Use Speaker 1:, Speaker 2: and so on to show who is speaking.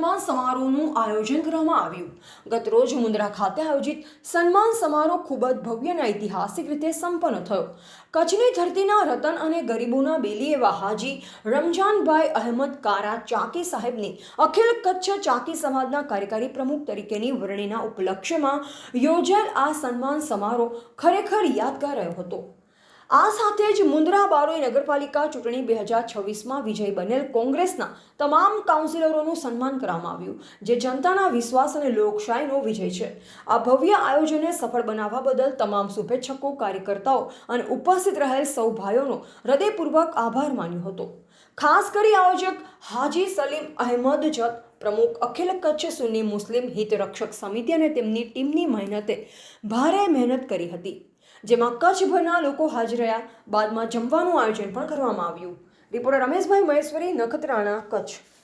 Speaker 1: સન્માન સમારોહનું આયોજન કરવામાં આવ્યું। ગતરોજ મુન્દ્રા ખાતે આયોજિત સન્માન સમારોહ ખૂબ જ ભવ્ય અને ઐતિહાસિક રીતે સંપન્ન થયો। કચ્છની ધરતીના રતન અને ગરીબોના બેલી એવા હાજી રમજાનભાઈ અહેમદ કારા ચાકી સાહેબની અખિલ કચ્છ ચાકી સમાજના કાર્યકારી પ્રમુખ તરીકેની વરણીના ઉપલક્ષ્યમાં યોજાયેલ આ સન્માન સમારોહ ખરેખર યાદગાર રહ્યો હતો। આ સાથે જ મુન્દ્રા બારોઈ નગરપાલિકા ચૂંટણી 2026માં વિજય બનેલ કોંગ્રેસના તમામ કાઉન્સિલરોનું સન્માન કરવામાં આવ્યું, જે જનતાના વિશ્વાસ અને લોકશાહીનો વિજય છે। આ ભવ્ય આયોજનને સફળ બનાવવા બદલ તમામ શુભેચ્છકો, કાર્યકર્તાઓ અને ઉપસ્થિત રહેલ સૌ ભાઈઓનો હૃદયપૂર્વક આભાર માન્યો હતો। ખાસ કરી આયોજક હાજી સલીમ અહેમદ જત, પ્રમુખ અખિલ કચ્છ સુન્ની મુસ્લિમ હિત રક્ષક સમિતિ અને તેમની ટીમની ભારે મહેનત કરી હતી, જેમાં કચ્છભરના લોકો હાજર રહ્યા। બાદમાં જમવાનું આયોજન પણ કરવામાં આવ્યું। રિપોર્ટર રમેશભાઈ મહેશ્વરી, નખત્રાણા, કચ્છ।